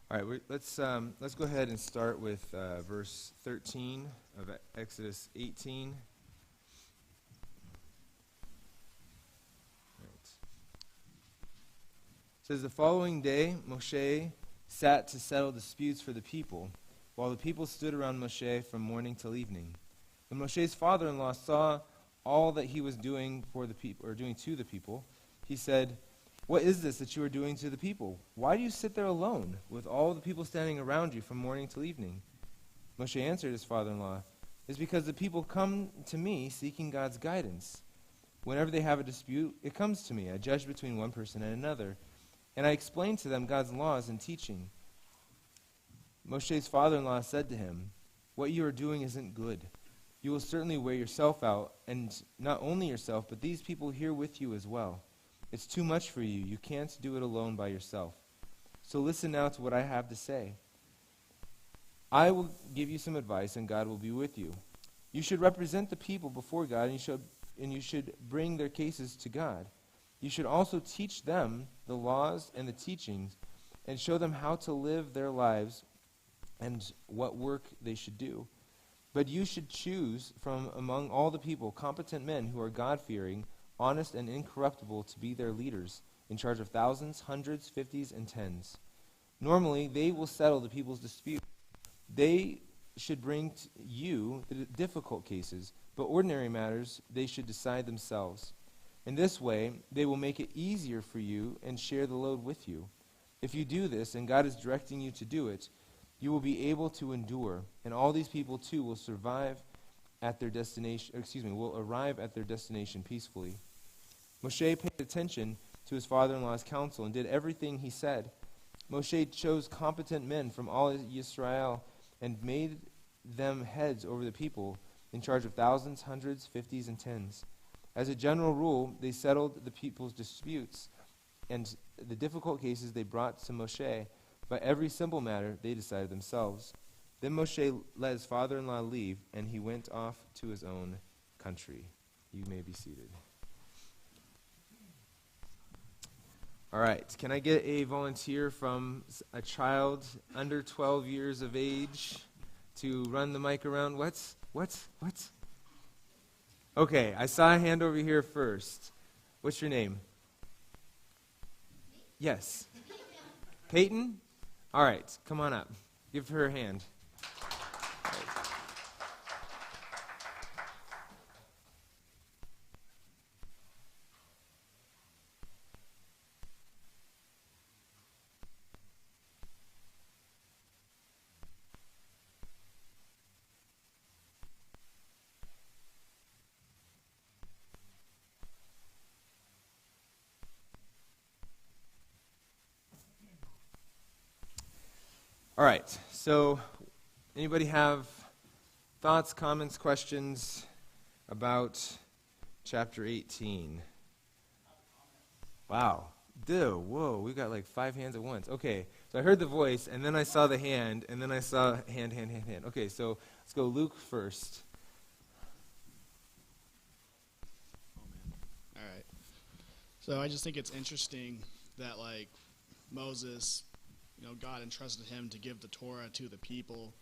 All right, let's go ahead and start with verse 13 of Exodus 18. Right. It says, the following day, Moshe sat to settle disputes for the people, while the people stood around Moshe from morning till evening. When Moshe's father-in-law saw all that he was doing for the people, or doing to the people, he said, "What is this that you are doing to the people? Why do you sit there alone, with all the people standing around you from morning till evening?" Moshe answered his father-in-law, "It's because the people come to me seeking God's guidance. Whenever they have a dispute, it comes to me. I judge between one person and another, and I explain to them God's laws and teaching." Moshe's father-in-law said to him, "What you are doing isn't good. You will certainly wear yourself out, and not only yourself, but these people here with you as well. It's too much for you. You can't do it alone by yourself. So listen now to what I have to say. I will give you some advice, and God will be with you. You should represent the people before God, and you should bring their cases to God. You should also teach them the laws and the teachings, and show them how to live their lives and what work they should do. But you should choose from among all the people competent men who are God-fearing, honest and incorruptible, to be their leaders, in charge of thousands, hundreds, fifties, and tens. Normally, they will settle the people's dispute. They should bring to you the difficult cases, but ordinary matters they should decide themselves. In this way, they will make it easier for you and share the load with you. If you do this, and God is directing you to do it, you will be able to endure, and all these people too will arrive at their destination peacefully." Moshe paid attention to his father-in-law's counsel and did everything he said. Moshe chose competent men from all Israel and made them heads over the people, in charge of thousands, hundreds, fifties, and tens. As a general rule, they settled the people's disputes, and the difficult cases they brought to Moshe, but every simple matter they decided themselves. Then Moshe let his father-in-law leave, and he went off to his own country. You may be seated. All right, can I get a volunteer from a child under 12 years of age to run the mic around? What? Okay, I saw a hand over here first. What's your name? Yes. Peyton? All right, come on up. Give her a hand. All right, so anybody have thoughts, comments, questions about chapter 18? Wow. Whoa, we got like 5 hands at once. Okay, so I heard the voice, and then I saw the hand, and then I saw hand. Okay, so let's go Luke first. All right. So I just think it's interesting that, like, Moses, God entrusted him to give the Torah to the people,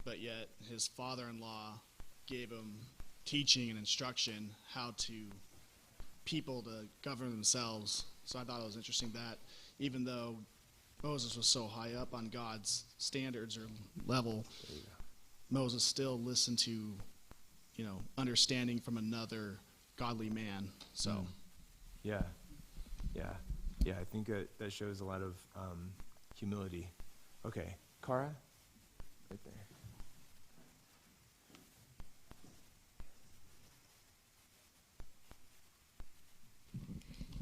but yet his father-in-law gave him teaching and instruction how to people to govern themselves. So I thought it was interesting that even though Moses was so high up on God's standards or level, Moses still listened to, understanding from another godly man. So, Yeah, I think that shows a lot of humility. Okay, Cara, right there.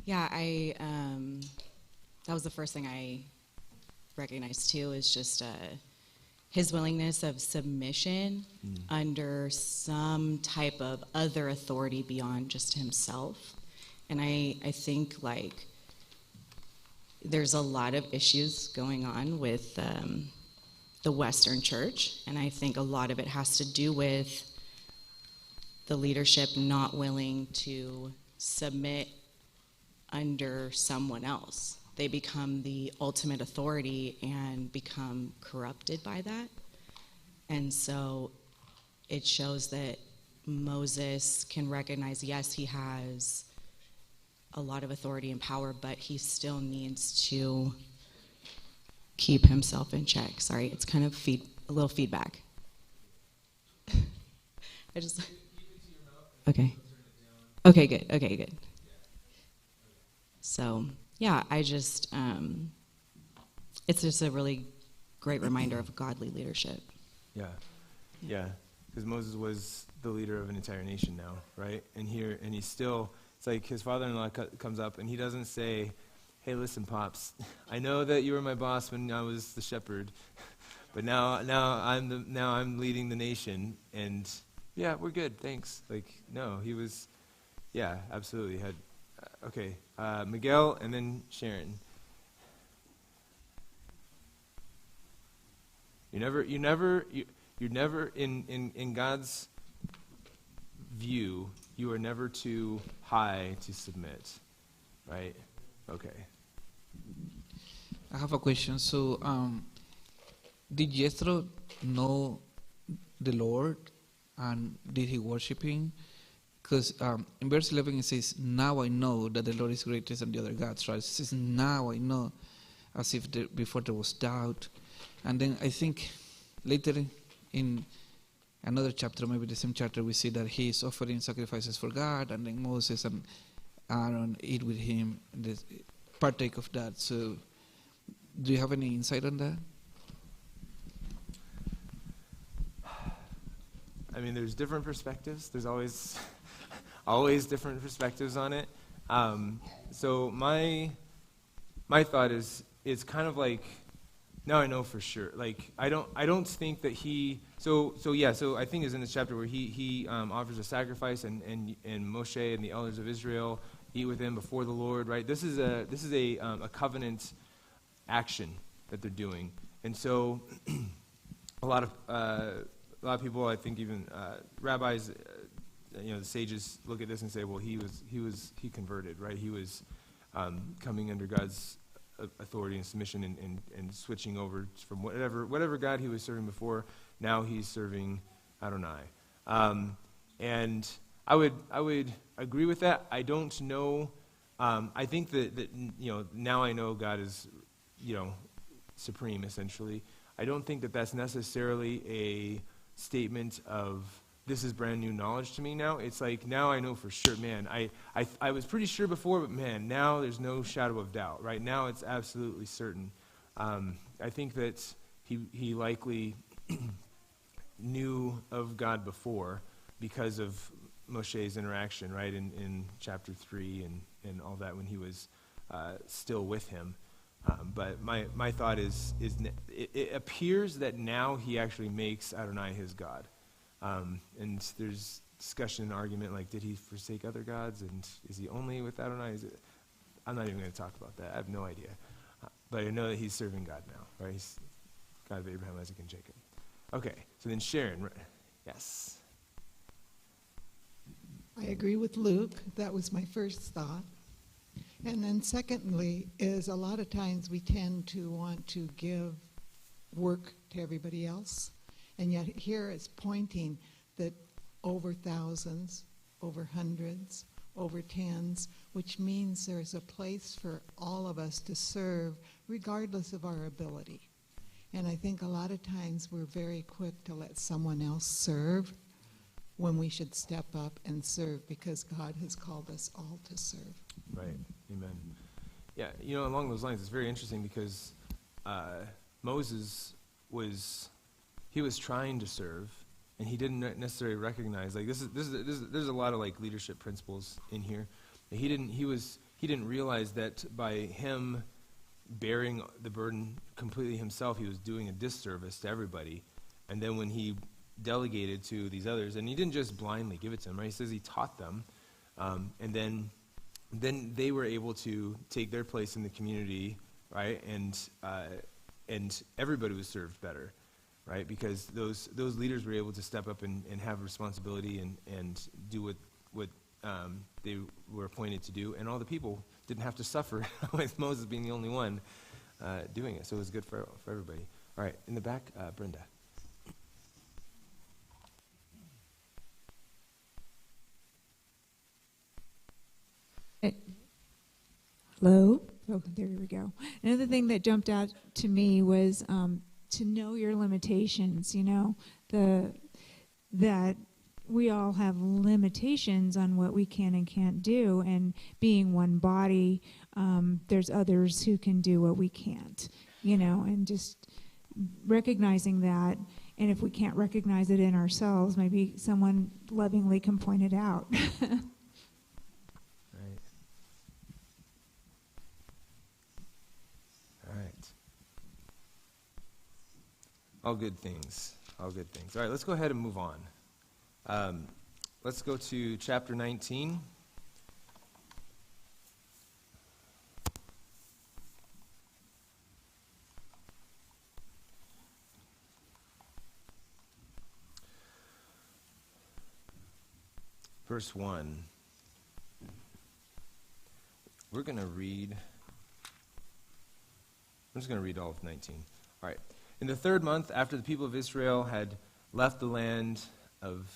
Yeah, that was the first thing I recognized too, is just his willingness of submission under some type of other authority beyond just himself. And I think, like, there's a lot of issues going on with the Western church, and I think a lot of it has to do with the leadership not willing to submit under someone else. they become the ultimate authority and become corrupted by that. And so it shows that Moses can recognize, yes, he has a lot of authority and power, but he still needs to keep himself in check. Sorry, it's kind of a little feedback. Okay. Okay, good. So, yeah, it's just a really great reminder of godly leadership. Yeah, because Moses was the leader of an entire nation now, right? And he's still, it's like his father-in-law comes up and he doesn't say, hey, listen, Pops, I know that you were my boss when I was the shepherd, but now I'm leading the nation, and yeah, we're good, thanks. Like, no, he was, yeah, absolutely had. Okay, Miguel, and then Sharon. You're never in God's view, you are never too high to submit, right? Okay. I have a question. So, did Jethro know the Lord, and did he worship him? Because in verse 11 it says, now I know that the Lord is greater than the other gods, right? It says, now I know, as if before there was doubt. And then I think later in another chapter, maybe the same chapter, we see that he is offering sacrifices for God, and then Moses and Aaron eat with him, and partake of that. So do you have any insight on that? I mean, there's different perspectives. There's always different perspectives on it. So my thought is, it's kind of like, now I know for sure. Like, I don't think that he. So I think it's in this chapter where he offers a sacrifice, and Moshe and the elders of Israel eat with him before the Lord. Right. This is a covenant action that they're doing, and so a lot of people, I think even rabbis, the sages look at this and say, well, he converted, right? He was coming under God's authority and submission and switching over from whatever God he was serving before. Now he's serving Adonai, and I would agree with that. I don't know. I think that now I know God is supreme, essentially. I don't think that that's necessarily a statement of, this is brand new knowledge to me now. It's like, now I know for sure, man, I was pretty sure before, but man, now there's no shadow of doubt. Right now it's absolutely certain. I think that he likely knew of God before because of Moshe's interaction, right, in chapter 3 and all that, when he was still with him. But my thought is it appears that now he actually makes Adonai his God. And there's discussion and argument, like, did he forsake other gods, and is he only with Adonai? I'm not even going to talk about that. I have no idea. But I know that he's serving God now, right? He's God of Abraham, Isaac, and Jacob. Okay, so then Sharon, yes. I agree with Luke. That was my first thought. And then secondly is, a lot of times we tend to want to give work to everybody else. And yet here it's pointing that over thousands, over hundreds, over tens, which means there's a place for all of us to serve regardless of our ability. And I think a lot of times we're very quick to let someone else serve when we should step up and serve, because God has called us all to serve. Right. Amen. Yeah, along those lines, it's very interesting because Moses was trying to serve, and he didn't necessarily recognize, like, there's a lot of, like, leadership principles in here. He didn't realize that by him bearing the burden completely himself, he was doing a disservice to everybody. And then when he delegated to these others, and he didn't just blindly give it to them, right? He says he taught them, and then they were able to take their place in the community, right? And everybody was served better, right? Because those leaders were able to step up and have responsibility and do what they were appointed to do, and all the people didn't have to suffer with Moses being the only one doing it. So it was good for everybody. All right, in the back, Brenda. Hello? Oh, there we go. Another thing that jumped out to me was to know your limitations, that we all have limitations on what we can and can't do, and being one body, there's others who can do what we can't, and just recognizing that, and if we can't recognize it in ourselves, maybe someone lovingly can point it out. All good things. All good things. All right, let's go ahead and move on. Let's go to chapter 19. Verse 1. I'm just going to read all of 19. All right. In the 3rd month, after the people of Israel had left the land of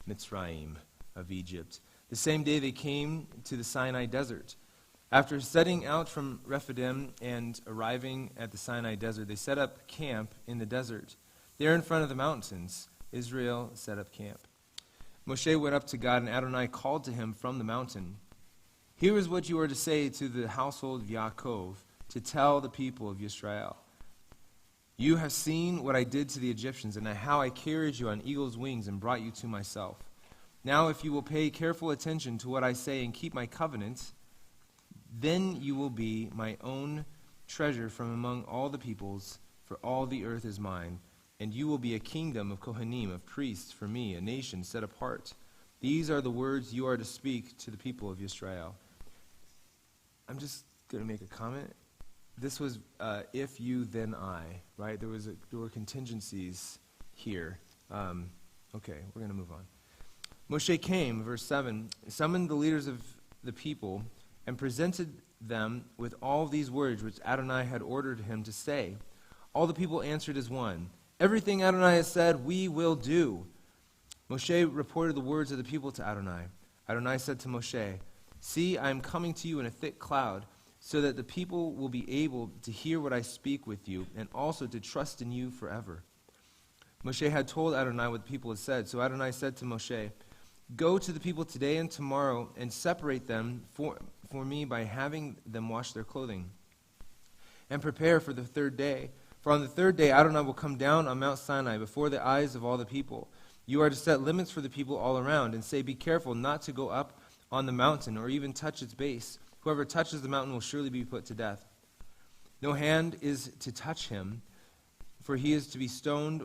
Mitzrayim, of Egypt, the same day they came to the Sinai desert. After setting out from Rephidim and arriving at the Sinai desert, they set up camp in the desert. There in front of the mountains, Israel set up camp. Moshe went up to God, and Adonai called to him from the mountain. Here is what you are to say to the household of Yaakov, to tell the people of Yisrael. You have seen what I did to the Egyptians, and how I carried you on eagle's wings and brought you to myself. Now if you will pay careful attention to what I say and keep my covenant, then you will be my own treasure from among all the peoples, for all the earth is mine, and you will be a kingdom of Kohanim, of priests for me, a nation set apart. These are the words you are to speak to the people of Israel. I'm just going to make a comment. This was if you, then I, right? There were contingencies here. Okay, we're going to move on. Moshe came, verse 7, summoned the leaders of the people and presented them with all these words which Adonai had ordered him to say. All the people answered as one. Everything Adonai has said, we will do. Moshe reported the words of the people to Adonai. Adonai said to Moshe, see, I am coming to you in a thick cloud, so that the people will be able to hear what I speak with you, and also to trust in you forever. Moshe had told Adonai what the people had said, so Adonai said to Moshe, go to the people today and tomorrow, and separate them for me by having them wash their clothing, and prepare for the 3rd day. For on the 3rd day Adonai will come down on Mount Sinai before the eyes of all the people. You are to set limits for the people all around, and say, be careful not to go up on the mountain, or even touch its base. Whoever touches the mountain will surely be put to death. No hand is to touch him, for he is to be stoned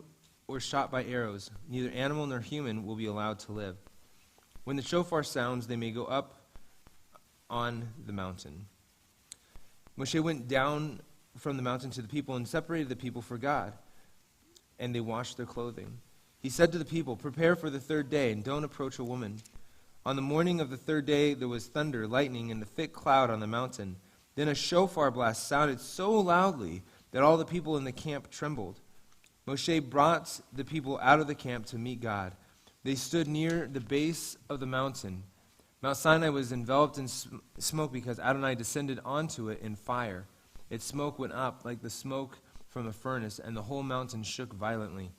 or shot by arrows. Neither animal nor human will be allowed to live. When the shofar sounds, they may go up on the mountain. Moshe went down from the mountain to the people and separated the people for God, and they washed their clothing. He said to the people, prepare for the 3rd day, and don't approach a woman. On the morning of the 3rd day, there was thunder, lightning, and a thick cloud on the mountain. Then a shofar blast sounded so loudly that all the people in the camp trembled. Moshe brought the people out of the camp to meet God. They stood near the base of the mountain. Mount Sinai was enveloped in smoke because Adonai descended onto it in fire. Its smoke went up like the smoke from a furnace, and the whole mountain shook violently.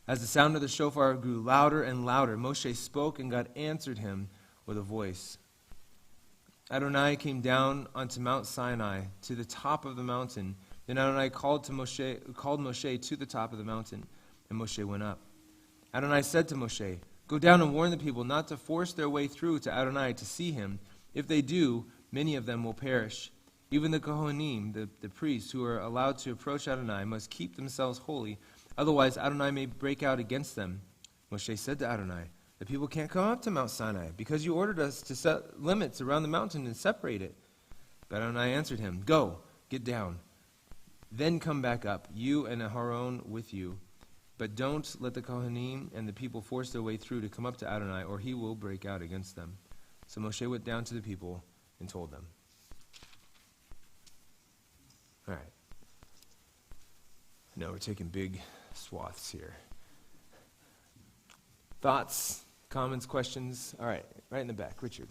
As the sound of the shofar grew louder and louder, Moshe spoke, and God answered him with a voice. Adonai came down onto Mount Sinai to the top of the mountain. Then Adonai called Moshe to the top of the mountain, and Moshe went up. Adonai said to Moshe, go down and warn the people not to force their way through to Adonai to see him. If they do, many of them will perish. Even the Kohanim, the priests who are allowed to approach Adonai, must keep themselves holy. Otherwise, Adonai may break out against them. Moshe said to Adonai, the people can't come up to Mount Sinai, because you ordered us to set limits around the mountain and separate it. But Adonai answered him, go, get down. Then come back up, you and Aharon with you. But don't let the Kohanim and the people force their way through to come up to Adonai, or he will break out against them. So Moshe went down to the people, and told them. All right. I know we're taking big swaths here. Thoughts, comments, questions? All right, right in the back. Richard.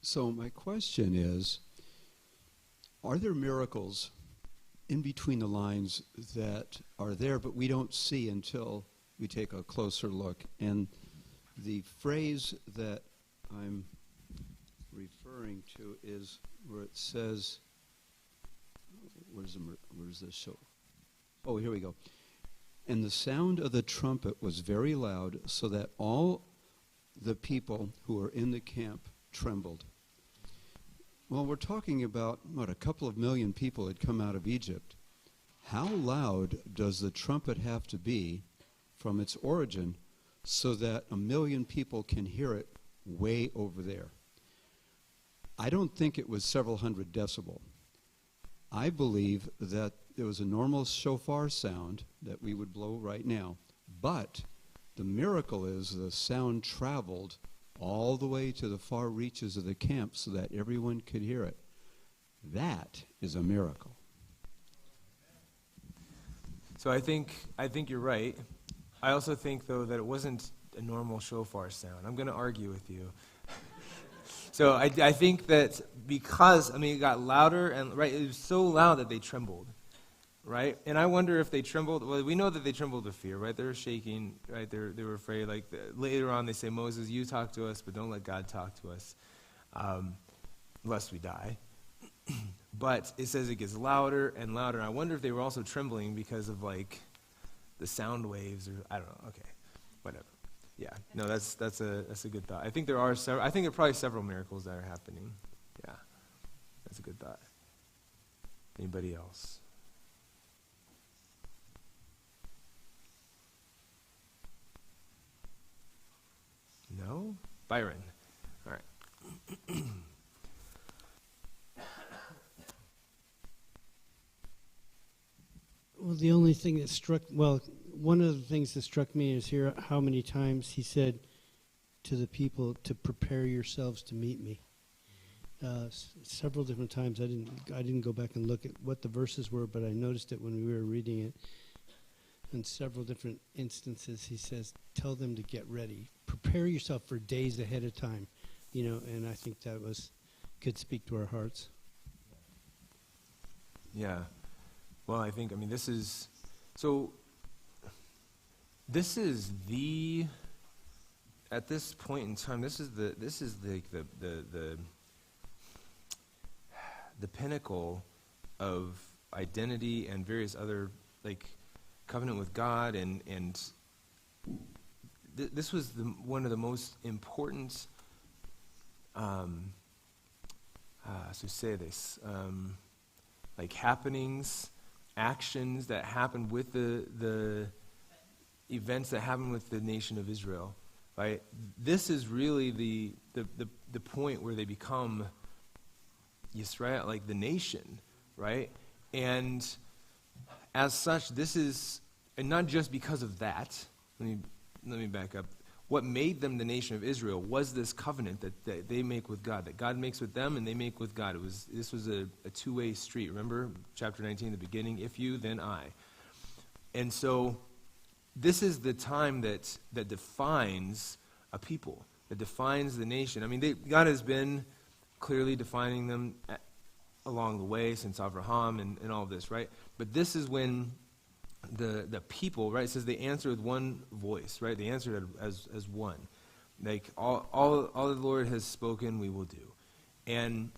So my question is, are there miracles in between the lines that are there but we don't see until we take a closer look? And the phrase that I'm referring to is where it says, where's this show? Oh, here we go. And the sound of the trumpet was very loud, so that all the people who were in the camp trembled. Well, we're talking about, a couple of million people had come out of Egypt. How loud does the trumpet have to be from its origin so that 1 million people can hear it way over there? I don't think it was several hundred decibel. I believe that there was a normal shofar sound that we would blow right now, but the miracle is the sound traveled all the way to the far reaches of the camp so that everyone could hear it. That is a miracle. So I think you're right. I also think, though, that it wasn't a normal shofar sound. I'm going to argue with you. So I think that because, it got louder, and right, it was so loud that they trembled, right? And I wonder if they trembled. Well, we know that they trembled with fear, right? They were shaking, right? They were afraid. Like later on, they say, Moses, you talk to us, but don't let God talk to us, lest we die. But it says it gets louder and louder. I wonder if they were also trembling because of like the sound waves, or I don't know. Okay, whatever. Yeah, no, that's a good thought. I think there are probably several miracles that are happening. Yeah, that's a good thought. Anybody else? No? Byron. All right. Well, the only thing that one of the things that struck me is here how many times he said to the people to prepare yourselves to meet me. Several different times. I didn't go back and look at what the verses were, but I noticed it when we were reading it. In several different instances, he says, tell them to get ready. Prepare yourself for days ahead of time. And I think that could speak to our hearts. Yeah. Well, I think, this is at this point in time, this is the pinnacle of identity and various other, covenant with God, and this was one of the most important, happenings, actions that happened with the events that happened with the nation of Israel, right? This is really the point where they become Yisrael, like the nation, right? And as such, this is, and not just because of that. Let me back up. What made them the nation of Israel was this covenant that they make with God, that God makes with them and they make with God. This was a two-way street. Remember chapter 19, the beginning, if you, then I. And so this is the time that defines a people, that defines the nation. God has been clearly defining them along the way since Abraham and all of this, right? But this is when the people, right? It says they answered with one voice, right? They answered as one. Like all the Lord has spoken, we will do. And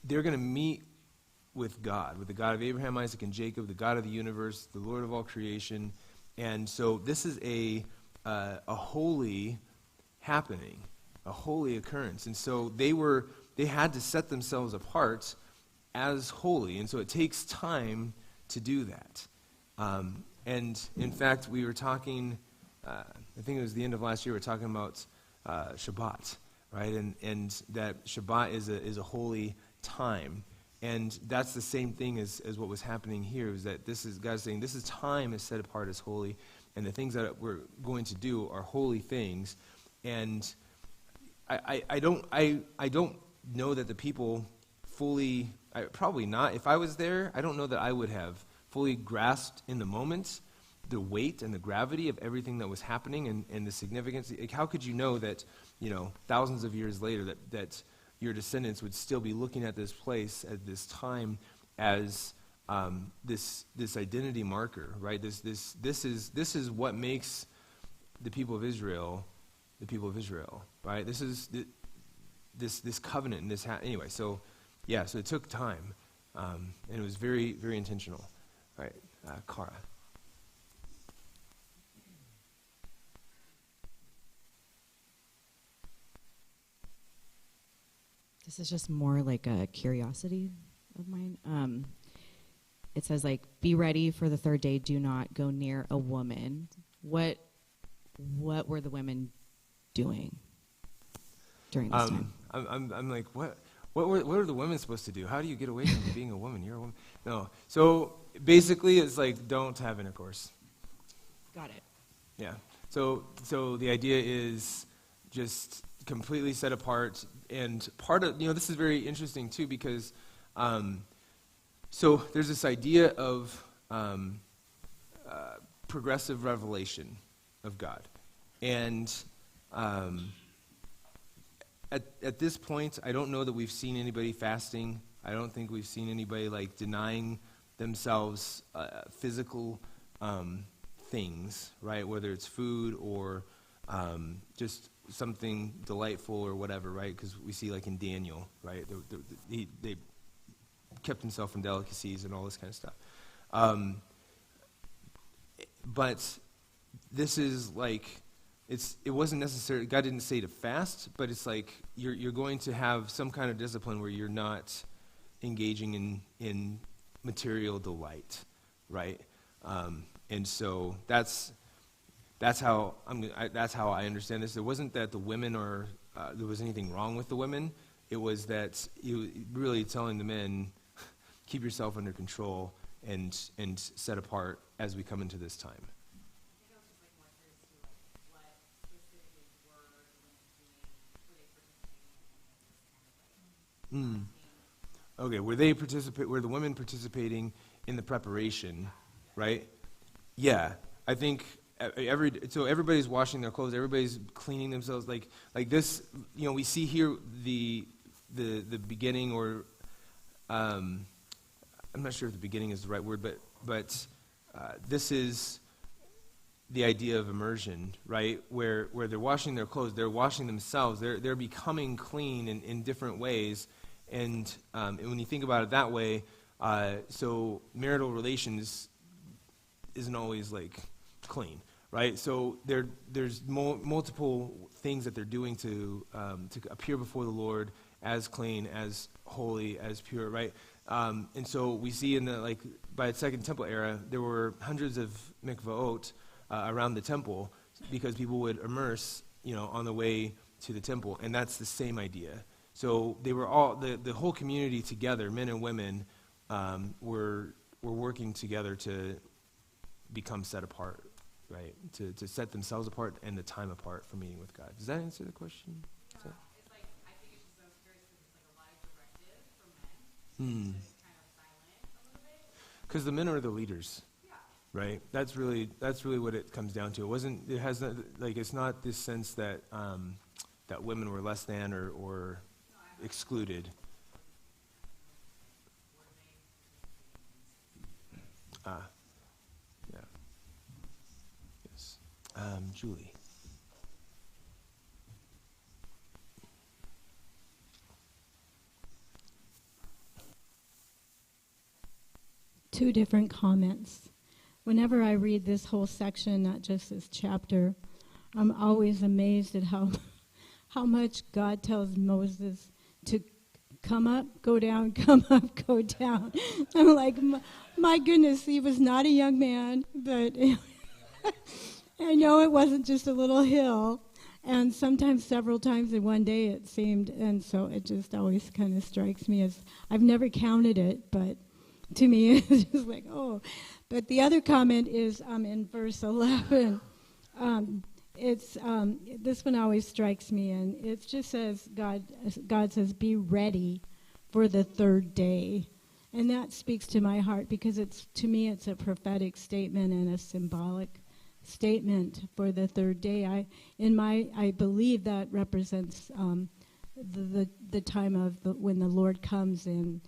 they're going to meet with God, with the God of Abraham, Isaac, and Jacob, the God of the universe, the Lord of all creation. And so this is a holy happening, a holy occurrence. And so they had to set themselves apart as holy. And so it takes time to do that. And in fact, we were talking, I think it was the end of last year, we were talking about Shabbat, right? And that Shabbat is a holy time. And that's the same thing as what was happening here, is that this is God saying this is time is set apart as holy. and the things that we're going to do are holy things. And I don't know that the people fully, probably not. If I was there, I don't know that I would have fully grasped in the moment the weight and the gravity of everything that was happening and the significance. Like, how could you know that, thousands of years later that your descendants would still be looking at this place at this time as this identity marker, right? This is what makes the people of Israel, right? This is this covenant and this anyway. So it took time, and it was very, very intentional. All right, Cara. This is just more like a curiosity of mine. It says, like, be ready for the third day. Do not go near a woman. What were the women doing during this time? I'm like, what are the women supposed to do? How do you get away from being a woman? You're a woman. No. So basically, it's like, don't have intercourse. Got it. Yeah. So the idea is just completely set apart. And part of, this is very interesting too, because so there's this idea of progressive revelation of God. And at this point, I don't know that we've seen anybody fasting. I don't think we've seen anybody like denying themselves physical things, right? Whether it's food or just something delightful or whatever, right? Because we see like in Daniel, right? They kept himself from delicacies and all this kind of stuff. But this is like, it wasn't necessary. God didn't say to fast, but it's like you're going to have some kind of discipline where you're not engaging in material delight, right? And so that's how I understand this. It wasn't that the women there was anything wrong with the women. It was that you really telling the men, keep yourself under control and set apart as we come into this time. Okay, were the women participating in the preparation, right? Yeah, I think so everybody's washing their clothes, everybody's cleaning themselves, like this. We see here the beginning, or I'm not sure if the beginning is the right word, but this is the idea of immersion, right? Where they're washing their clothes, they're washing themselves, they're becoming clean in different ways. And when you think about it that way, so marital relations isn't always like clean, right? So there's multiple things that they're doing to appear before the Lord as clean, as holy, as pure, right? And so we see by the Second Temple era, there were hundreds of mikvaot around the temple because people would immerse, on the way to the temple, and that's the same idea. So they were all the whole community together, men and women, were working together to become set apart, right? To set themselves apart and the time apart for meeting with God. Does that answer the question? It's like, I think it's just so curious because it's like a lot of directive for men. It's kind of silent a little bit. Because the men are the leaders. Right. That's really what it comes down to. It's not this sense that that women were less than or excluded. Yeah. Yes. Julie. Two different comments. Whenever I read this whole section, not just this chapter, I'm always amazed at how much God tells Moses to come up, go down, come up, go down. I'm like, my goodness, he was not a young man, but I know it wasn't just a little hill. And sometimes, several times in one day it seemed, and so it just always kind of strikes me as, I've never counted it, but to me it's just like, oh. But the other comment is in verse 11. This one always strikes me, and it just says, God says, be ready for the third day. And that speaks to my heart because to me it's a prophetic statement and a symbolic statement for the third day. I believe that represents the time of when the Lord comes in.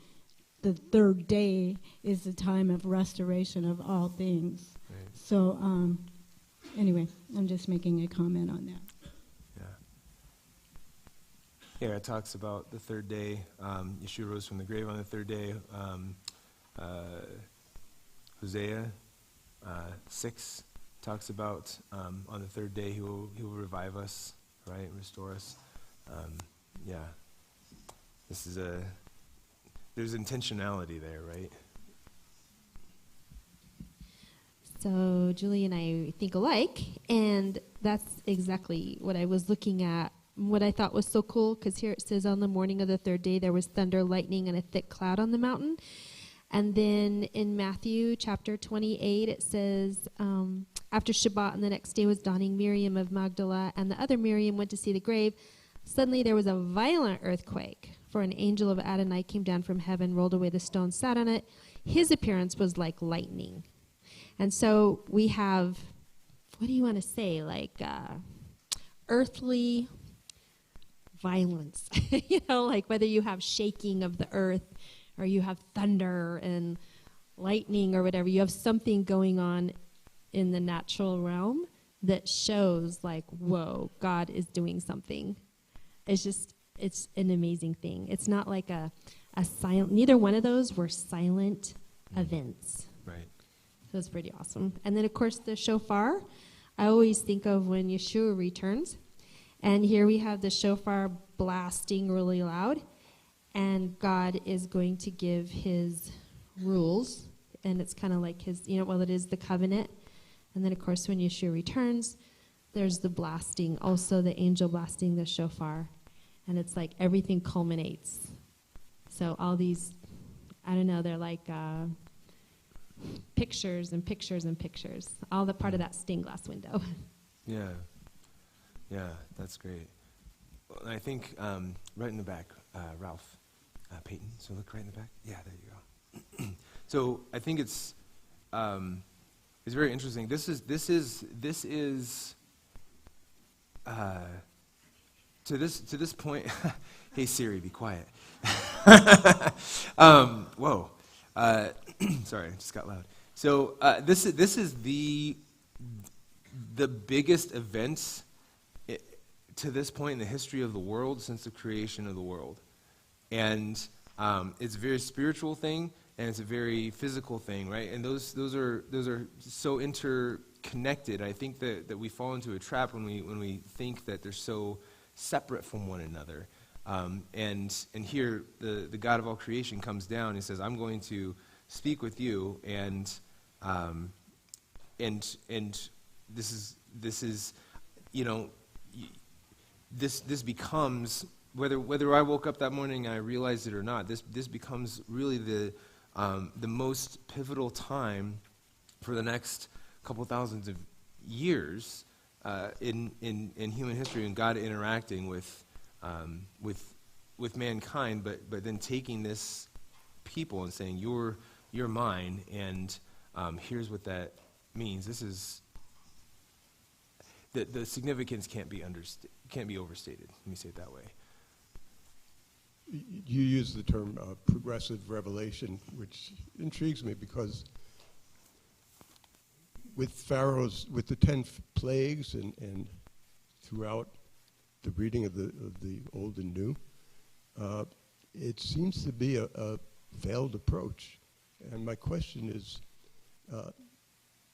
The third day is the time of restoration of all things. Right. So anyway, I'm just making a comment on that. Yeah, it talks about the third day. Yeshua rose from the grave on the third day. Hosea 6 talks about on the third day he will revive us, right, and restore us. This is there's intentionality there, right? So Julie and I think alike, and that's exactly what I was looking at. What I thought was so cool, because here it says, on the morning of the third day there was thunder, lightning, and a thick cloud on the mountain. And then in Matthew chapter 28 it says, after Shabbat and the next day was dawning, Miriam of Magdala and the other Miriam went to see the grave. Suddenly there was a violent earthquake, for an angel of Adonai came down from heaven, rolled away the stone, sat on it. His appearance was like lightning. And so we have, what do you want to say, like earthly violence. Like whether you have shaking of the earth or you have thunder and lightning or whatever, you have something going on in the natural realm that shows like, whoa, God is doing something. It's an amazing thing. It's not like a silent, neither one of those were silent events. Right. So it's pretty awesome. And then, of course, the shofar. I always think of when Yeshua returns. And here we have the shofar blasting really loud. And God is going to give his rules. And it's kind of like his, it is the covenant. And then, of course, when Yeshua returns, there's the blasting, also the angel blasting the shofar. And it's like everything culminates. So all these, I don't know, they're like pictures and pictures and pictures. All the part of that stained glass window. Yeah, that's great. Well, I think right in the back, Ralph, Peyton. So look right in the back. Yeah, there you go. So I think it's very interesting. This is to this point. Hey Siri, be quiet. Whoa. Sorry, I just got loud. So this is the biggest event to this point in the history of the world since the creation of the world, and it's a very spiritual thing and it's a very physical thing, right? And those are so interconnected. I think that we fall into a trap when we think that they're so separate from one another. And here the God of all creation comes down and says, "I'm going to speak with you," and this is this becomes, whether I woke up that morning and I realized it or not, this becomes really the most pivotal time for the next couple thousands of years in human history, and God interacting with mankind, but then taking this people and saying, you're mine, and here's what that means. This is the significance can't be overstated. Let me say it that way. You use the term progressive revelation, which intrigues me because with Pharaoh's, with the 10 plagues and throughout the reading of the Old and New, it seems to be a failed approach. And my question is,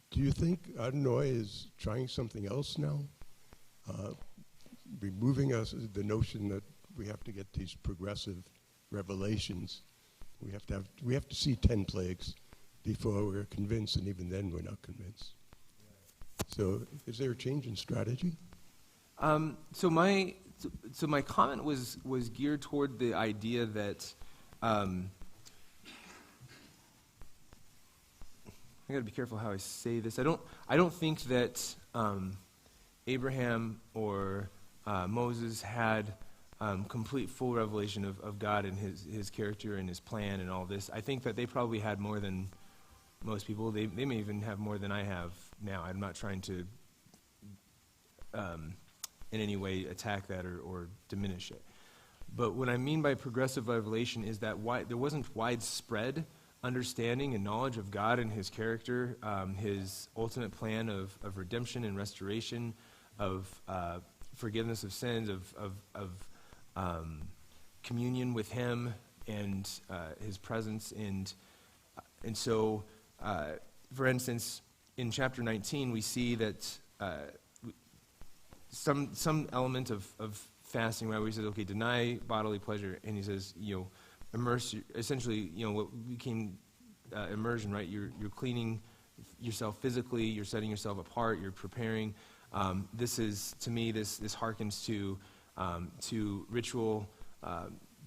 do you think Adonai is trying something else now? Removing us the notion that we have to get these progressive revelations. We have to see 10 plagues before we're convinced, and even then we're not convinced. So is there a change in strategy? So my comment was geared toward the idea that I got to be careful how I say this. I don't think that Abraham or Moses had complete full revelation of God and his character and his plan and all this. I think that they probably had more than most people. They may even have more than I have now. I'm not trying to in any way attack that or diminish it. But what I mean by progressive revelation is that there wasn't widespread understanding and knowledge of God and his character, his ultimate plan of redemption and restoration, of forgiveness of sins, of communion with him and his presence. And so, for instance, in chapter 19, we see that some element of fasting, right, where he says, okay, deny bodily pleasure, and he says, immerse, essentially, what became immersion, right? You're cleaning yourself physically, you're setting yourself apart, you're preparing. This is, to me, this harkens to ritual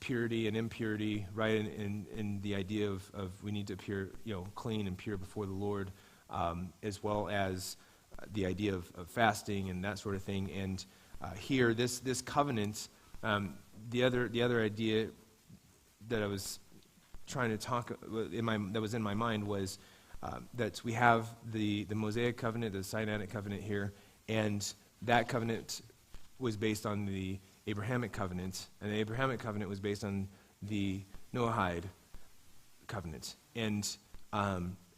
purity and impurity, right? And the idea of we need to appear, clean and pure before the Lord, as well as the idea of fasting and that sort of thing. And here, this covenant, the other idea that I was trying to talk that was in my mind was that we have the Mosaic covenant, the Sinaitic covenant here, and that covenant was based on the Abrahamic covenant, and the Abrahamic covenant was based on the Noahide covenant, and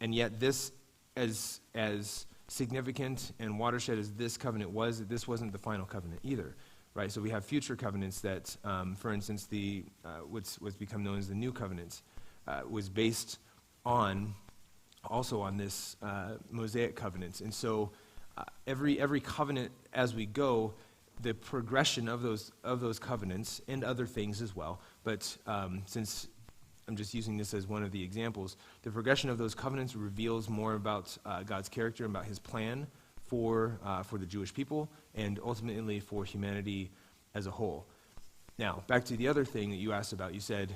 yet this, as significant and watershed as this covenant was, this wasn't the final covenant either, right? So we have future covenants that, for instance, what's become known as the New Covenant was based also on this Mosaic covenant, and so every covenant as we go, the progression of those covenants and other things as well. But since I'm just using this as one of the examples, the progression of those covenants reveals more about God's character and about his plan for the Jewish people and ultimately for humanity as a whole. Now, back to the other thing that you asked about. You said,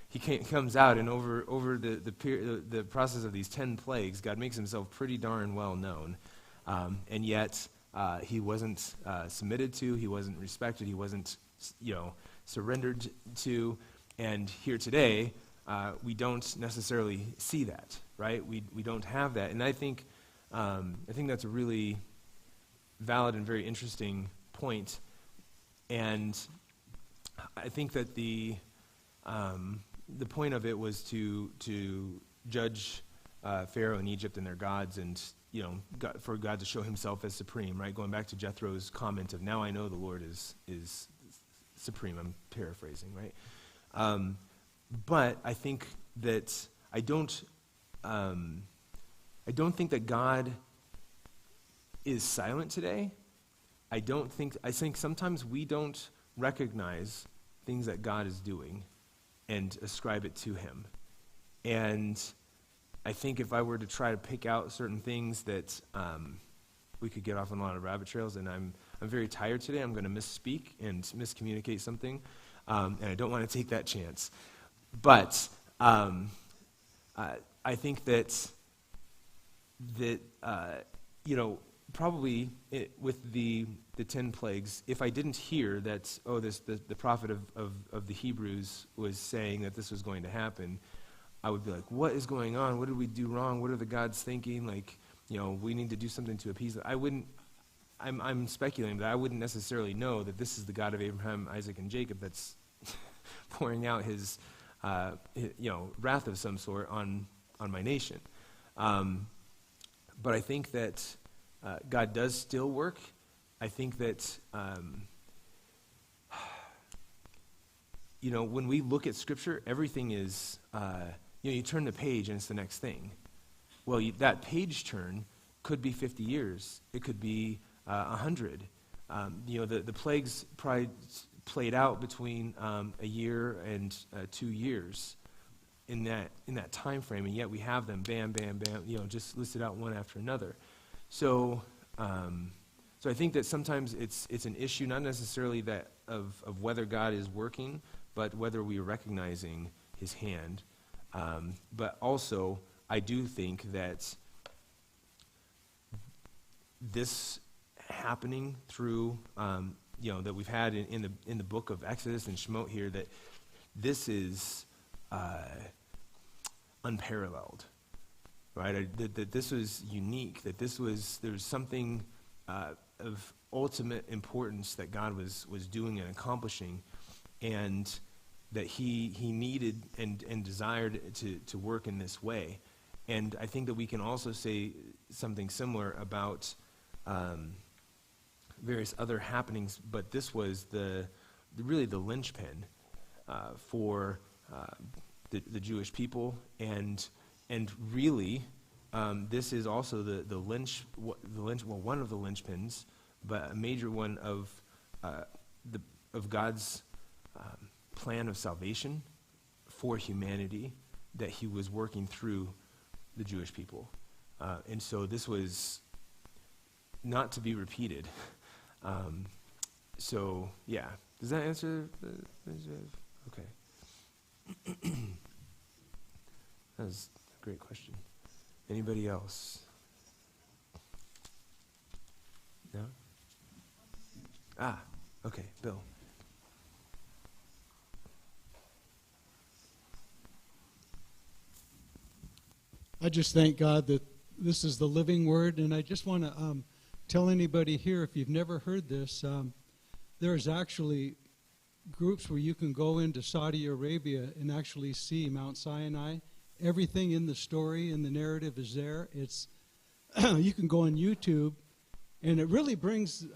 he comes out, and over the process of these 10 plagues, God makes himself pretty darn well known. And yet, he wasn't submitted to, he wasn't respected, he wasn't, surrendered to. And here today, we don't necessarily see that, right? We don't have that. And I think that's a really valid and very interesting point. And I think that the point of it was to judge Pharaoh and Egypt and their gods, and for God to show himself as supreme, right? Going back to Jethro's comment of, now I know the Lord is supreme. I'm paraphrasing, right? But I think that I don't think that God is silent today. I think sometimes we don't recognize things that God is doing and ascribe it to him. And I think if I were to try to pick out certain things that we could get off on a lot of rabbit trails, and I'm very tired today. I'm going to misspeak and miscommunicate something, and I don't want to take that chance. But I think that probably with the 10 plagues, if I didn't hear that, the prophet of the Hebrews was saying that this was going to happen, I would be like, what is going on? What did we do wrong? What are the gods thinking? We need to do something to appease them. I'm speculating, but I wouldn't necessarily know that this is the God of Abraham, Isaac, and Jacob that's pouring out his wrath of some sort on my nation. But I think that God does still work. I think that when we look at Scripture, everything is you turn the page and it's the next thing. Well, that page turn could be 50 years. It could be 100. The plagues probably played out between a year and 2 years in that time frame, and yet we have them, bam, bam, bam, just listed out one after another. So I think that sometimes it's an issue, not necessarily that of whether God is working, but whether we are recognizing his hand. But also, I do think that this happening through, that we've had in the book of Exodus and Shemot here, that this is unparalleled, right? That this was unique, that there's something of ultimate importance that God was doing and accomplishing, and that he needed and desired to work in this way. And I think that we can also say something similar about various other happenings, but this was really the linchpin for the Jewish people, and really this is also one of the linchpins, but a major one of God's plan of salvation for humanity that he was working through the Jewish people. And so this was not to be repeated. So, yeah. Does that answer? Okay. That was a great question. Anybody else? No? Okay, Bill. I just thank God that this is the living word, and I just want to tell anybody here, if you've never heard this, there's actually groups where you can go into Saudi Arabia and actually see Mount Sinai. Everything in the story and the narrative is there. It's you can go on YouTube, and it really brings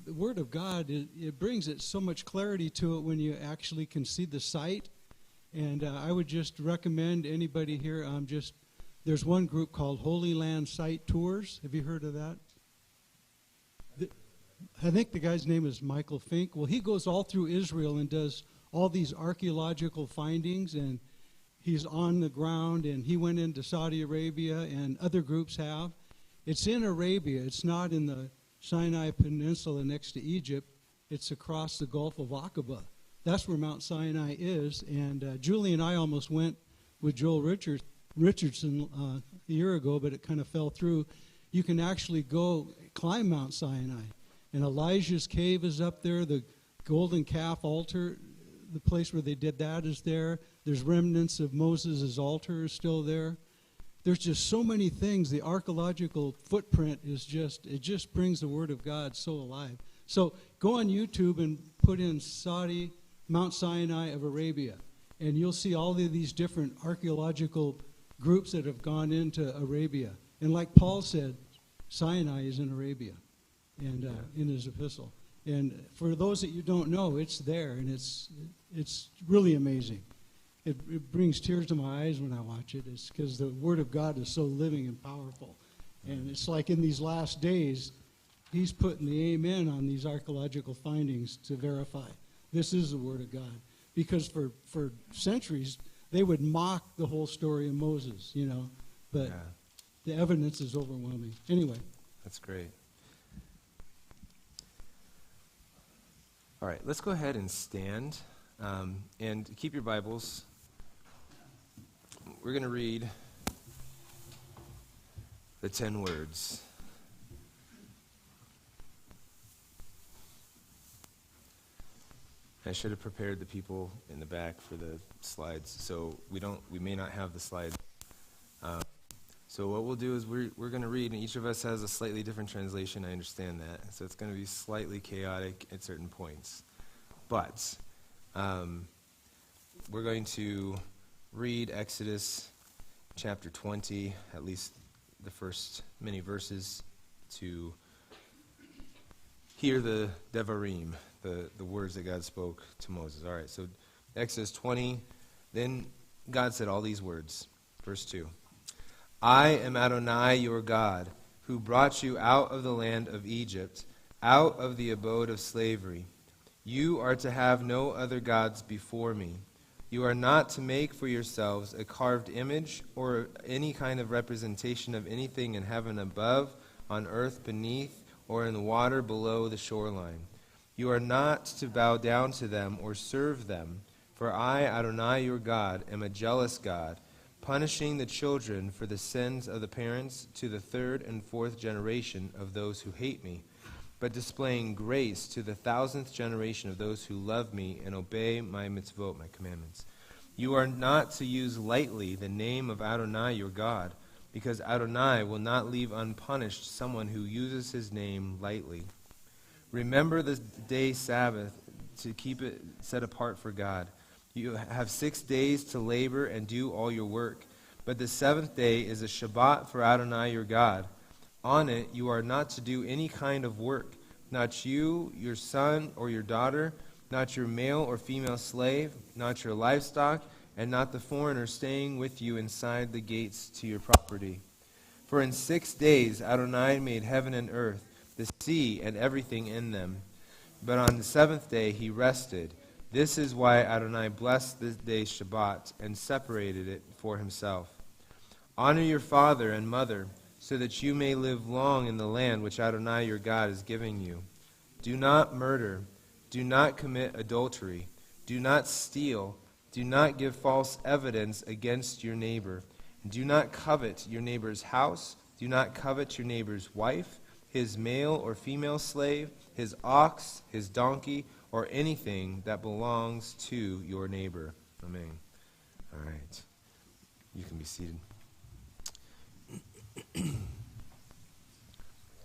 the Word of God. It brings it so much clarity to it when you actually can see the site. And I would just recommend anybody here, there's one group called Holy Land Site Tours. Have you heard of that? I think the guy's name is Michael Fink. Well, he goes all through Israel and does all these archaeological findings, and he's on the ground, and he went into Saudi Arabia, and other groups have. It's in Arabia. It's not in the Sinai Peninsula next to Egypt. It's across the Gulf of Aqaba. That's where Mount Sinai is, and Julie and I almost went with Joel Richardson a year ago, but it kind of fell through. You can actually go climb Mount Sinai, and Elijah's cave is up there. The golden calf altar, the place where they did that, is there. There's remnants of Moses' altar is still there. There's just so many things. The archaeological footprint is it just brings the Word of God so alive. So go on YouTube and put in Mount Sinai of Arabia, and you'll see all of these different archaeological groups that have gone into Arabia. And like Paul said, Sinai is in Arabia, and in his epistle. And for those that you don't know, it's there, and it's really amazing. It brings tears to my eyes when I watch it. It's because the Word of God is so living and powerful. And it's like in these last days, he's putting the amen on these archaeological findings to verify this is the Word of God. Because for centuries, they would mock the whole story of Moses, but the evidence is overwhelming. Anyway. That's great. All right, let's go ahead and stand, and keep your Bibles. We're going to read the 10 words. I should have prepared the people in the back for the slides, so we may not have the slide. So what we'll do is we're going to read, and each of us has a slightly different translation. I understand that, so it's going to be slightly chaotic at certain points. But we're going to read Exodus chapter 20, at least the first many verses, to hear the Devarim, the words that God spoke to Moses. All right, so Exodus 20, then God said all these words. Verse 2. I am Adonai your God, who brought you out of the land of Egypt, out of the abode of slavery. You are to have no other gods before me. You are not to make for yourselves a carved image or any kind of representation of anything in heaven above, on earth beneath, or in the water below the shoreline. You are not to bow down to them or serve them, For I, Adonai your God, am a jealous God, punishing the children for the sins of the parents to the third and fourth generation of those who hate me, but displaying grace to the 1,000th generation of those who love me and obey my mitzvot, my commandments. You are not to use lightly the name of Adonai your God, because Adonai will not leave unpunished someone who uses his name lightly. Remember the day Sabbath to keep it set apart for God. You have 6 days to labor and do all your work, but the seventh day is a Shabbat for Adonai your God. On it you are not to do any kind of work, not you, your son or your daughter, not your male or female slave, not your livestock, and not the foreigner staying with you inside the gates to your property. For in 6 days Adonai made heaven and earth, the sea and everything in them. But on the seventh day he rested. This is why Adonai blessed this day Shabbat and separated it for himself. Honor your father and mother, so that you may live long in the land which Adonai your God is giving you. Do not murder. Do not commit adultery. Do not steal. Do not give false evidence against your neighbor. And do not covet your neighbor's house. Do not covet your neighbor's wife, his male or female slave, his ox, his donkey, or anything that belongs to your neighbor. Amen. All right. You can be seated.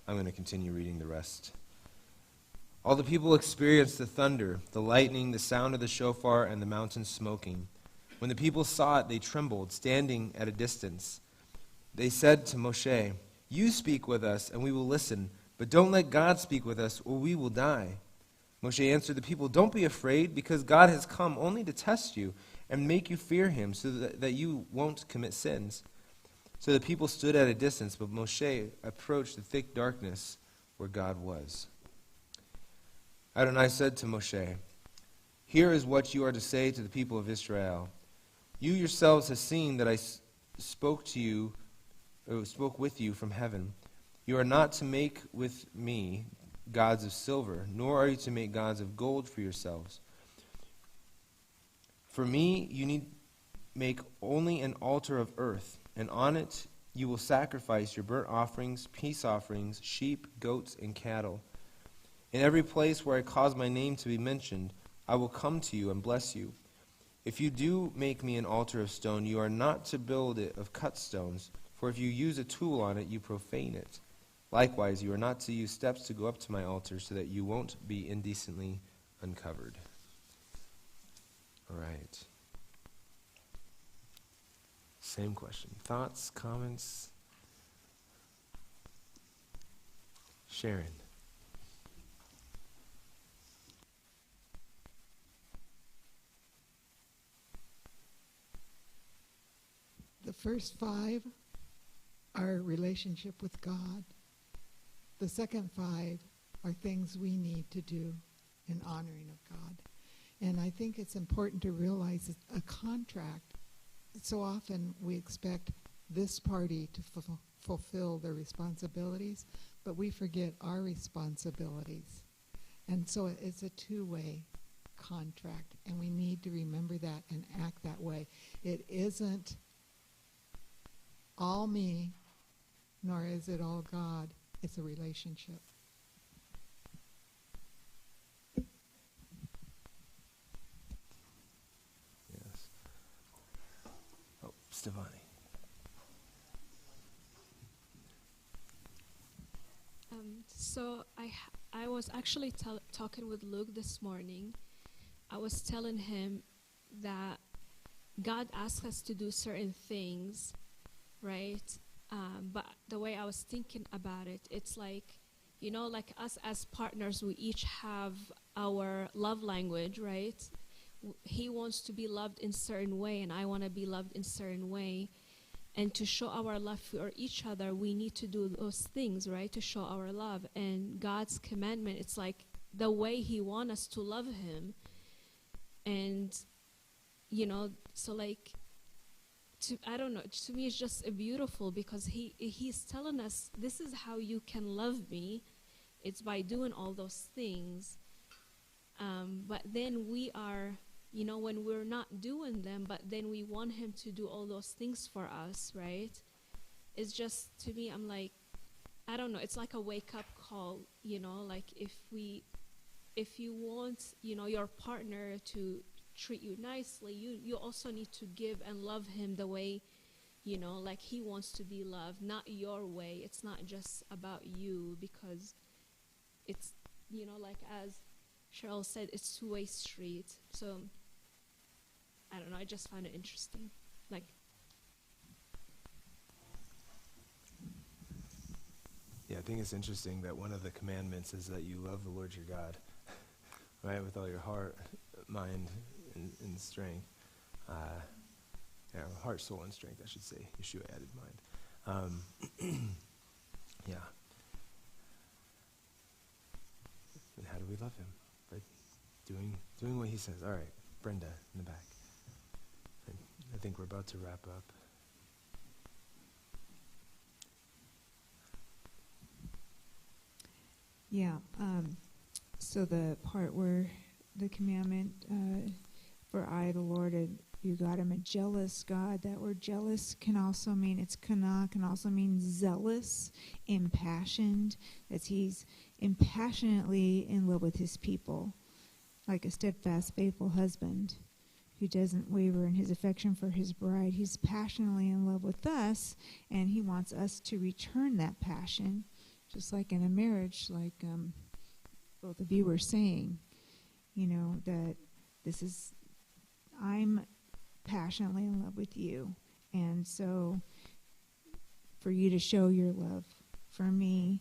I'm going to continue reading the rest. All the people experienced the thunder, the lightning, the sound of the shofar, and the mountain smoking. When the people saw it, they trembled, standing at a distance. They said to Moshe, "You speak with us, and we will listen, but don't let God speak with us, or we will die." Moshe answered the people, "Don't be afraid, because God has come only to test you and make you fear him, so that you won't commit sins." So the people stood at a distance, but Moshe approached the thick darkness where God was. Adonai said to Moshe, "Here is what you are to say to the people of Israel. You yourselves have seen that I spoke with you from heaven. You are not to make with me gods of silver, nor are you to make gods of gold for yourselves. For me, you need make only an altar of earth, and on it you will sacrifice your burnt offerings, peace offerings, sheep, goats, and cattle. In every place where I cause my name to be mentioned, I will come to you and bless you. If you do make me an altar of stone, you are not to build it of cut stones, for if you use a tool on it, you profane it. Likewise, you are not to use steps to go up to my altar, so that you won't be indecently uncovered." All right. Same question. Thoughts, comments? Sharon. The first 5 are relationship with God. The second 5 are things we need to do in honoring of God. And I think it's important to realize that a contract, so often we expect this party to fulfill their responsibilities, but we forget our responsibilities. And so it's a two-way contract, and we need to remember that and act that way. It isn't all me, nor is it all God. It's a relationship. Yes. Oh, Stefani. So I was actually talking with Luke this morning. I was telling him that God asks us to do certain things, right? But the way I was thinking about it, it's like, like us as partners, we each have our love language, right? He wants to be loved in a certain way, and I want to be loved in a certain way. And to show our love for each other, we need to do those things, right, to show our love. And God's commandment, it's like the way he wants us to love him. And, so like, I don't know, to me it's just beautiful, because he's telling us, this is how you can love me. It's by doing all those things. But then we are when we're not doing them, but then we want him to do all those things for us, right? It's just, to me, I'm like, I don't know, it's like a wake-up call, like if you want, your partner to treat you nicely, you also need to give and love him the way, like he wants to be loved, not your way. It's not just about you, because it's, like as Cheryl said, it's two-way street. So, I don't know, I just find it interesting. Like, yeah, I think it's interesting that one of the commandments is that you love the Lord your God, right, with all your heart, mind, and strength. Heart, soul, and strength, I should say. Yeshua added mind. Yeah. And how do we love him? By doing what he says. All right, Brenda in the back. I think we're about to wrap up. Yeah. So the part where the commandment, for I, the Lord, you God, am a jealous God. That word jealous can also mean, it's kana, can also mean zealous, impassioned. That he's impassionately in love with his people, like a steadfast, faithful husband who doesn't waver in his affection for his bride. He's passionately in love with us, and he wants us to return that passion, just like in a marriage, like both of you were saying, that this is, I'm passionately in love with you, and so for you to show your love for me,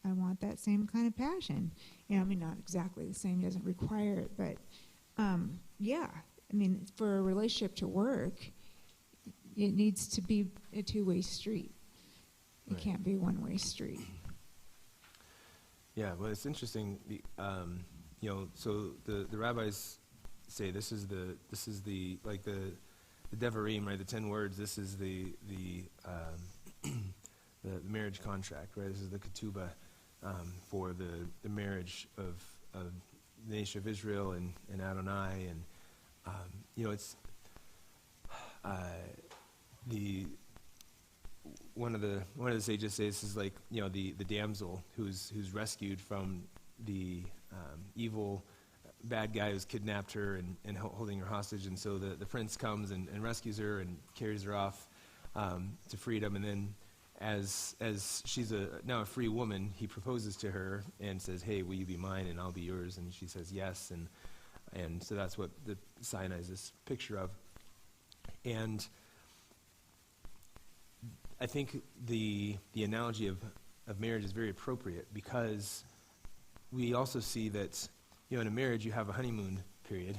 I want that same kind of passion. Not exactly the same, doesn't require it, but for a relationship to work, it needs to be a two-way street. It can't be a one-way street. Yeah, well, it's interesting. So the rabbis say this is the like the Devarim, right? The 10 words. This is the marriage contract, right? This is the ketubah for the marriage of the nation of Israel and Adonai, and it's one of the sages says this is like the damsel who's rescued from the evil bad guy who's kidnapped her and holding her hostage, and so the prince comes and rescues her and carries her off to freedom, and then as she's now a free woman, he proposes to her and says, hey, will you be mine and I'll be yours? And she says yes, and so that's what the Sinai is this picture of. And I think the analogy of marriage is very appropriate, because we also see that in a marriage you have a honeymoon period,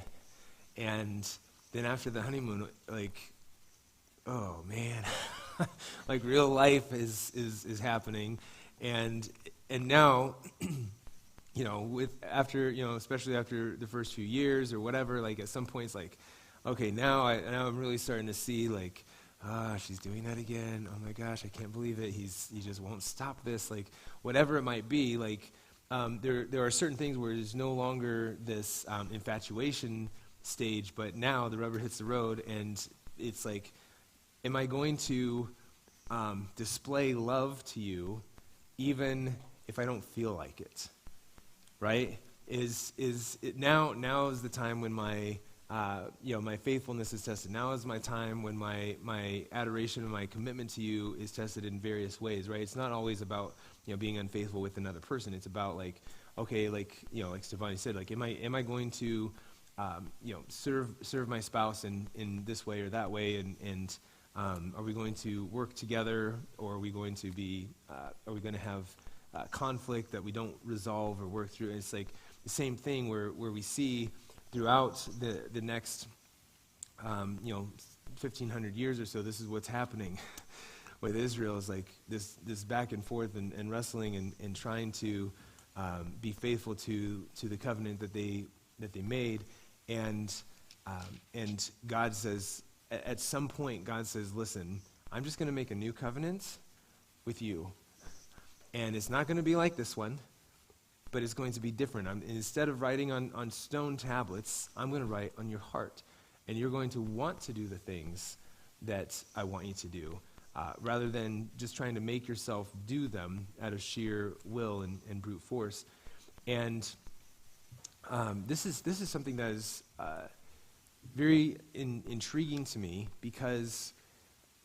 and then after the honeymoon, like, oh man, like real life is happening, and now especially after the first few years or whatever, like at some point it's like, okay, now I'm really starting to see like, she's doing that again. Oh my gosh, I can't believe it. He just won't stop this. Like whatever it might be. Like there are certain things where there's no longer this infatuation stage, but now the rubber hits the road, and it's like, am I going to display love to you, even if I don't feel like it? Right? Is it now is the time when my my faithfulness is tested. Now is my time when my adoration and my commitment to you is tested in various ways, right? It's not always about being unfaithful with another person. It's about like, okay, like like Stefani said, like am I going to serve my spouse in this way or that way, and are we going to work together, or are we going to have conflict that we don't resolve or work through? And it's like the same thing where we see throughout the next 1,500 years or so, this is what's happening with Israel, is like this back and forth and wrestling and trying to be faithful to the covenant that they made, and God says, at some point, God says, listen, I'm just going to make a new covenant with you, and it's not going to be like this one, but it's going to be different. Instead of writing on stone tablets, I'm going to write on your heart. And you're going to want to do the things that I want you to do, rather than just trying to make yourself do them out of sheer will and brute force. And this is something that is very intriguing to me, because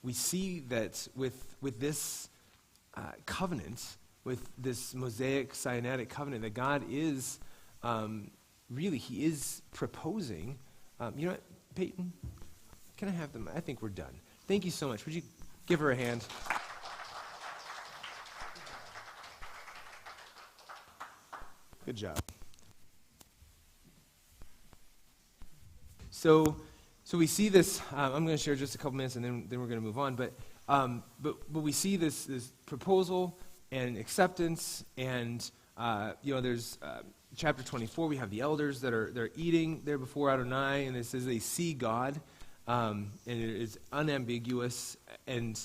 we see that with this covenant, with this Mosaic Sinaitic covenant, that God is he is proposing. You know what, Peyton? Can I have them? I think we're done. Thank you so much. Would you give her a hand? Good job. So we see this. I'm going to share just a couple minutes, and then we're going to move on. But we see this proposal and acceptance, and there's chapter 24. We have the elders they're eating there before Adonai, and it says they see God, and it is unambiguous, and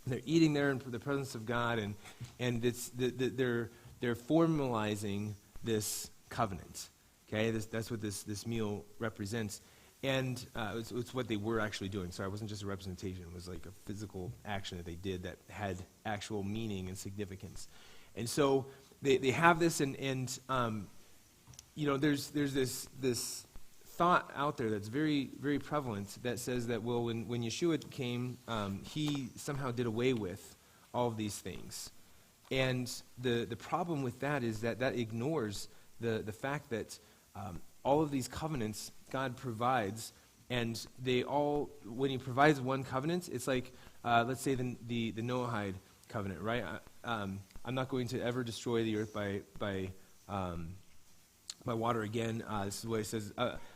they're eating there in the presence of God, and it's they're formalizing this covenant. Okay, that's what this meal represents. And it's what they were actually doing. Sorry, it wasn't just a representation. It was like a physical action that they did that had actual meaning and significance. And so they have this, and there's this thought out there that's very, very prevalent that says that, well, when Yeshua came, he somehow did away with all of these things. And the problem with that is that ignores the fact that all of these covenants God provides, and when he provides one covenant, it's like, let's say the Noahide covenant, right? I'm not going to ever destroy the earth by water again. This is what he says.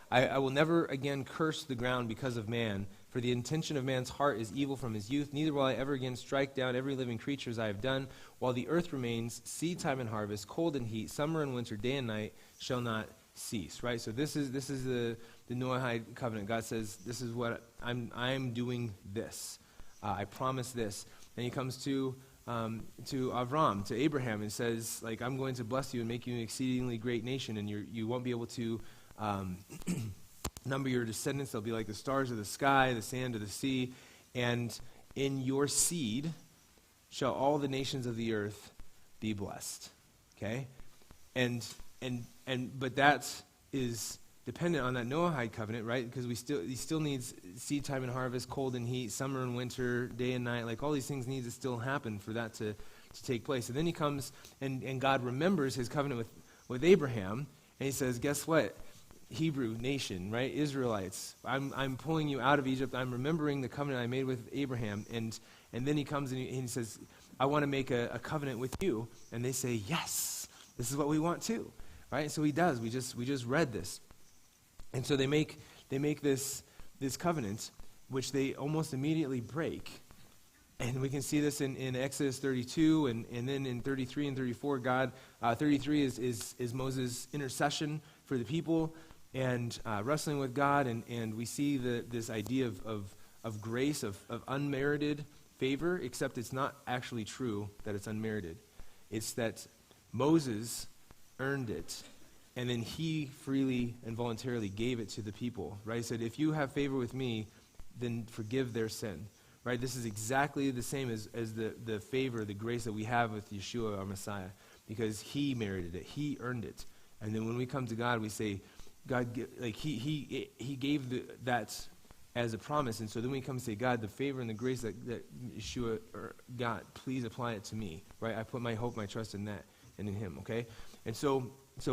I will never again curse the ground because of man, for the intention of man's heart is evil from his youth. Neither will I ever again strike down every living creature as I have done. While the earth remains, seed time and harvest, cold and heat, summer and winter, day and night shall not cease. Right. So this is the Noahide covenant. God says, "This is what I'm doing. This, I promise this." And he comes to Avram, to Abraham, and says, like, I'm going to bless you and make you an exceedingly great nation, and you won't be able to number your descendants. They'll be like the stars of the sky, the sand of the sea, and in your seed shall all the nations of the earth be blessed. Okay? But that is dependent on that Noahide covenant, right? Because he still needs seed time and harvest, cold and heat, summer and winter, day and night. Like, all these things need to still happen for that to take place. And then he comes and God remembers his covenant with Abraham, and he says, guess what? Hebrew nation, right? Israelites, I'm pulling you out of Egypt. I'm remembering the covenant I made with Abraham. And then he comes and he says, I want to make a covenant with you. And they say, yes, this is what we want too. Right? So he does. We just read this. And so they make this covenant, which they almost immediately break. And we can see this in Exodus 32, and then in 33 and 34, 33 is Moses' intercession for the people and wrestling with God, and we see this idea of grace, of unmerited favor, except it's not actually true that it's unmerited. It's that Moses earned it, and then he freely and voluntarily gave it to the people, right? He said, if you have favor with me, then forgive their sin, right? This is exactly the same as the favor, the grace that we have with Yeshua, our Messiah, because he merited it, he earned it. And then when we come to God, we say, God, he gave that as a promise. And so then we come and say, God, the favor and the grace that Yeshua got, please apply it to me, right? I put my hope, my trust in that and in him, okay? And so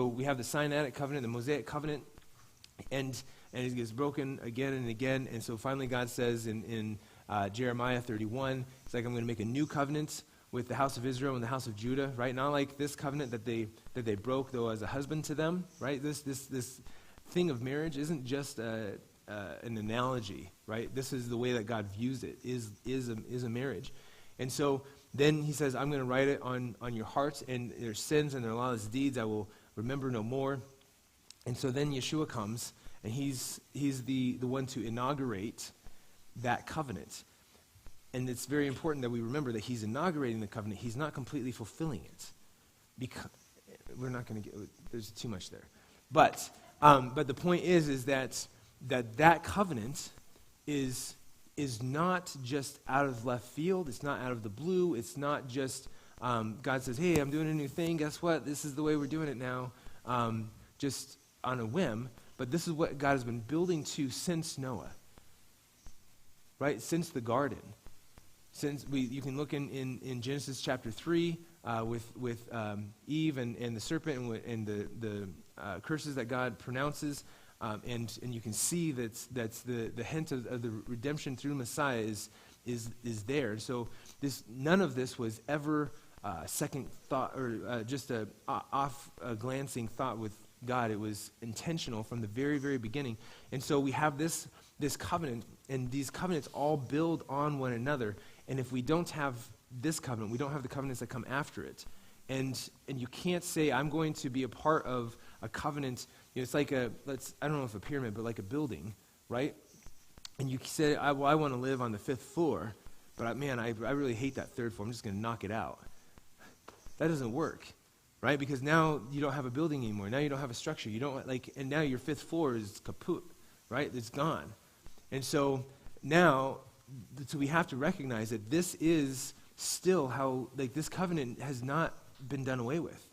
we have the Sinaitic covenant, the Mosaic covenant, and it gets broken again and again. And so finally God says in Jeremiah 31, it's like, I'm going to make a new covenant with the house of Israel and the house of Judah, right? Not like this covenant that they broke, though, as a husband to them, right? This thing of marriage isn't just an analogy, right? This is the way that God views it, is a marriage. And so then he says, I'm going to write it on your hearts, and their sins and their lawless deeds I will remember no more. And so then Yeshua comes, and he's the one to inaugurate that covenant. And it's very important that we remember that he's inaugurating the covenant. He's not completely fulfilling it. we're not going to get, there's too much there. But the point is that covenant is not just out of left field. It's not out of the blue. It's not just God says, hey, I'm doing a new thing. Guess what? This is the way we're doing it now, just on a whim. But this is what God has been building to since Noah, right? Since the garden. You can look in Genesis chapter 3 with Eve and the serpent and the curses that God pronounces. And you can see that's the hint of the redemption through Messiah is there. And so none of this was ever second thought or just a glancing thought with God. It was intentional from the very, very beginning. And so we have this covenant, and these covenants all build on one another. And if we don't have this covenant, we don't have the covenants that come after it. And you can't say, I'm going to be a part of a covenant. It's like I don't know if a pyramid, but like a building, right? And you say, I want to live on the 5th floor, but I really hate that 3rd floor. I'm just going to knock it out. That doesn't work, right? Because now you don't have a building anymore. Now you don't have a structure. You don't and now your 5th floor is kaput, right? It's gone. And so now, we have to recognize that this is still how, this covenant has not been done away with.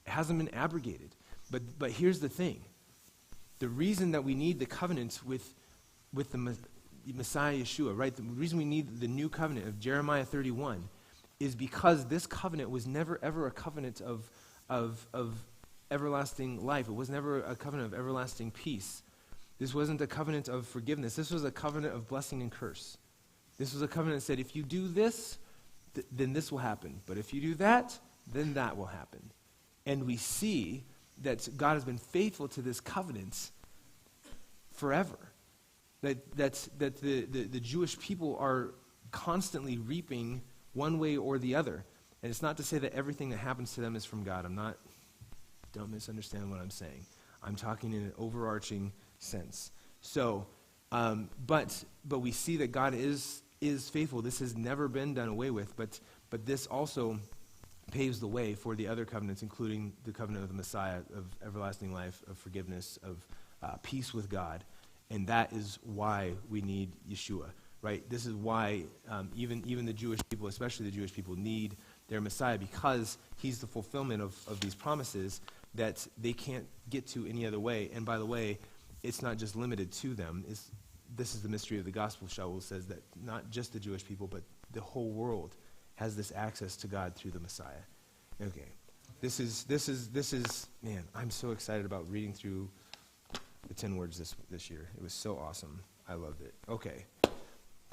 It hasn't been abrogated. But here's the thing. The reason that we need the covenants with the Messiah Yeshua, right? The reason we need the new covenant of Jeremiah 31 is because this covenant was never ever a covenant of everlasting life. It was never a covenant of everlasting peace. This wasn't a covenant of forgiveness. This was a covenant of blessing and curse. This was a covenant that said, if you do this, then this will happen. But if you do that, then that will happen. And we see that God has been faithful to this covenant forever. That the Jewish people are constantly reaping one way or the other. And it's not to say that everything that happens to them is from God. Don't misunderstand what I'm saying. I'm talking in an overarching sense. So, but we see that God is faithful. This has never been done away with, but this also paves the way for the other covenants, including the covenant of the Messiah, of everlasting life, of forgiveness, of peace with God. And that is why we need Yeshua, right? This is why even the Jewish people, especially the Jewish people, need their Messiah, because he's the fulfillment of these promises that they can't get to any other way. And by the way, it's not just limited to them. This is the mystery of the gospel. Shaul says that not just the Jewish people, but the whole world has this access to God through the Messiah. Okay, this is man, I'm so excited about reading through the 10 words this year. It was so awesome. I loved it. Okay.